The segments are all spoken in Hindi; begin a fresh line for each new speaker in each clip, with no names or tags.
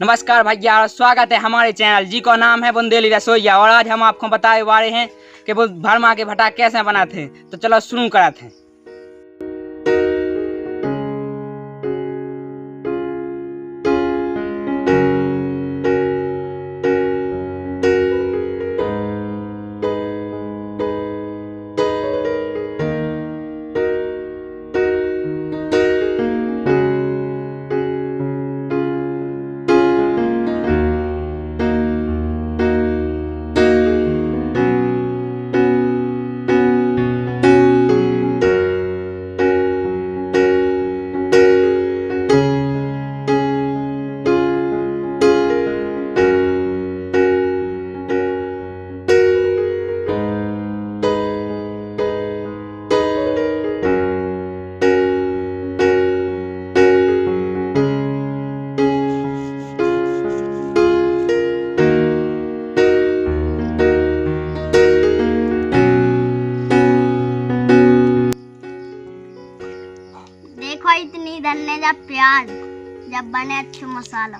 नमस्कार भैया, स्वागत है हमारे चैनल जी का नाम है बुंदेली रसोइया। और आज हम आपको बताए वाले हैं कि वो भरमा के भटा कैसे बनाते हैं। तो चलो शुरू कराते हैं।
देखो इतनी धनिया जब प्याज जब बने अच्छे मसाला।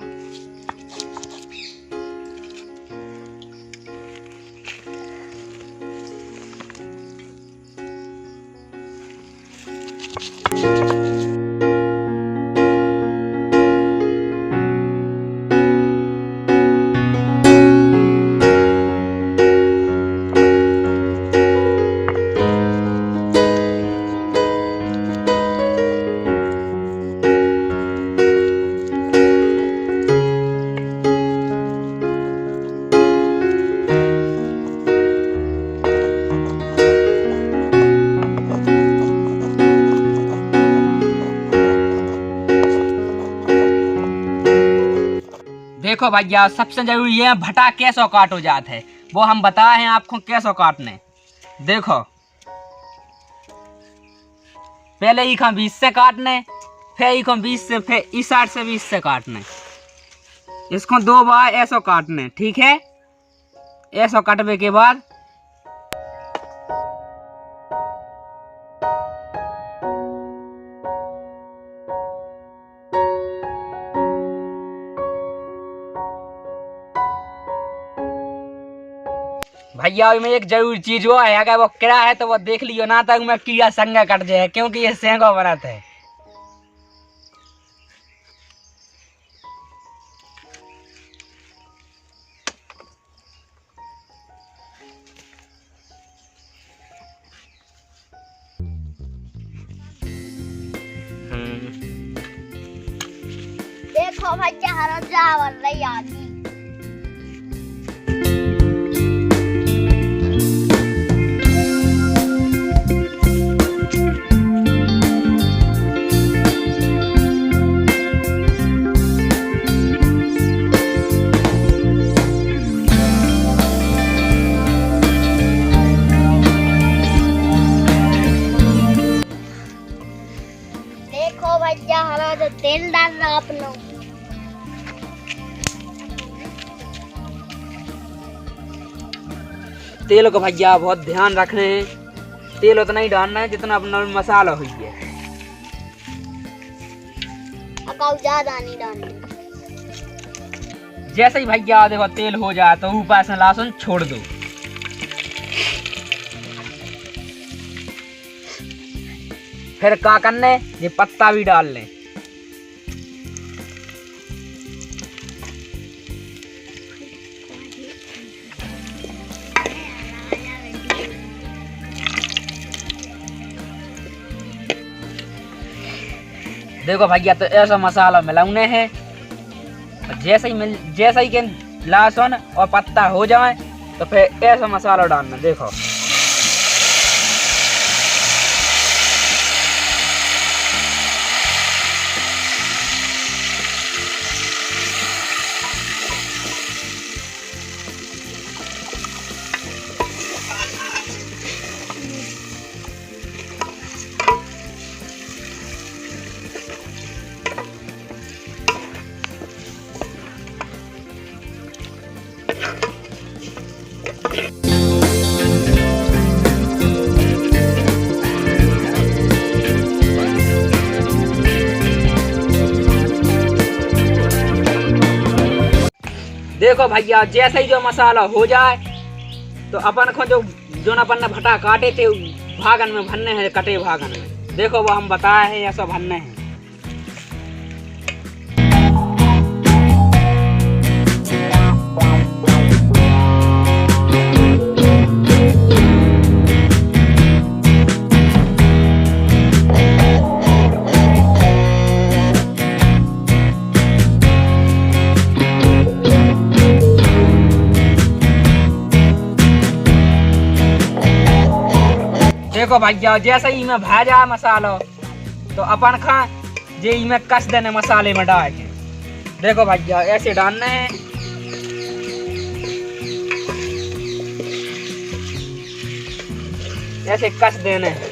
देखो भैया, सबसे जरूरी है भटा कैसो काटो जात है, वो हम बताए हैं आपको कैसो काटने। देखो पहले ही हम 20 से काटने, फिर ही हम 20 से, फिर इस साइड से 20 से काटने। इसको 2 बार ऐसो काटने, ठीक है। ऐसो काटने के बाद भैया में एक जरूरी चीज वो है, अगर वो किरा है तो वो देख लियो ना, तक मैं कीड़ा संगे कट जाए, क्योंकि ये सेंगो बनाते है।
देखो भैया हरा चावल नहीं आती। देखो भैया हरा जो तेल डाल रहा आप लोग।
तेल को भैया बहुत ध्यान रखने हैं, तेल उतना ही डालना है जितना अपना मसाला हुई है,
ज्यादा नहीं डालना।
जैसे ही भैया देखो तेल हो जाए तो ऊपर से लहसुन छोड़ दो। फिर क्या करने, ये पत्ता भी डाल लें। देखो भैया, तो ऐसा मसाला मिलाने हैं। और जैसे ही के लहसुन और पत्ता हो जाए तो फिर ऐसा मसाला डालना। देखो देखो भैया जैसे ही जो मसाला हो जाए तो अपन को जो अपन ने भटा काटे थे भागन में भरने हैं, कटे भागन में। देखो वो हम बताए हैं ऐसा भरने हैं। देखो भैया जैसे ही में भाजा मसाला तो अपन खा जे में कस देने मसाले में डाल के। देखो भैया ऐसे डालने हैं, ऐसे कस देने हैं।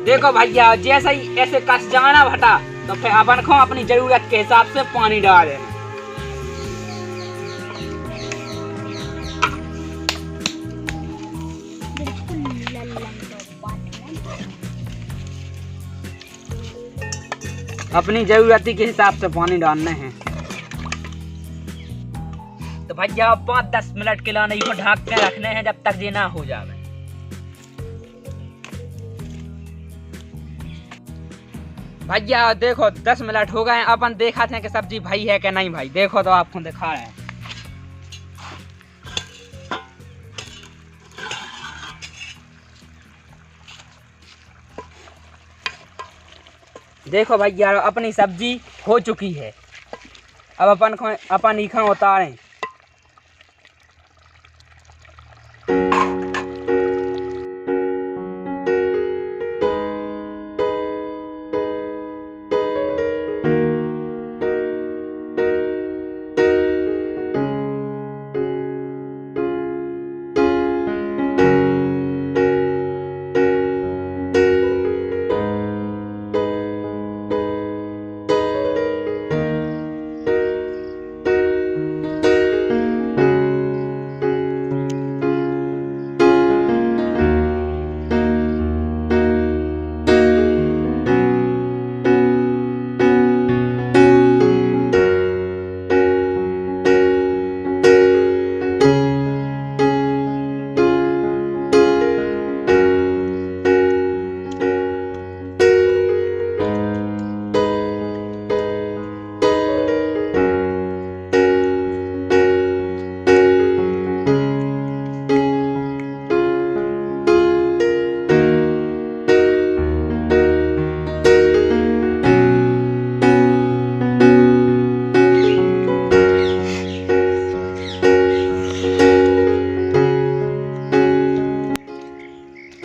देखो भैया जैसे ही ऐसे कस जाना भटा तो फिर अपन को अपनी जरूरत के हिसाब से पानी डाल देना। अपनी जरूरत के हिसाब से पानी डालने हैं। तो भैया 5-10 मिनट के लिए इसको ढक के रखने हैं जब तक ये ना हो जाए। भैया देखो 10 मिनट हो गए, अपन देखा थे कि सब्जी भाई है कि नहीं भाई। देखो तो आपको दिखा रहे हैं। देखो भैया अपनी सब्जी हो चुकी है। अब अपन ईखा उतारें।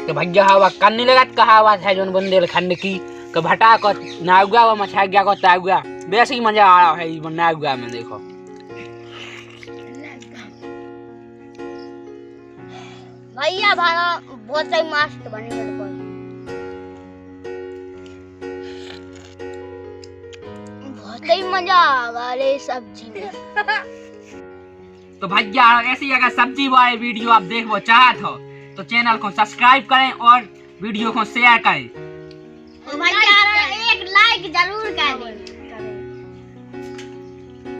तो भैया हवा करने लगा कहावत है जो बुंदेलखंड की कि भटा को नाउगा व मछागिया को ताउगा। वैसे ही मजा आ रहा है इस नाउगा में। देखो
भैया भाड़ा बहुत सही मस्त बनी मेरे को। बहुत ही मजा आ गया रे सब्जी में।
तो भैया ऐसी अगर सब्जी वाले वीडियो आप देखो चाहते हो तो चैनल को सब्सक्राइब करें और वीडियो को शेयर करें।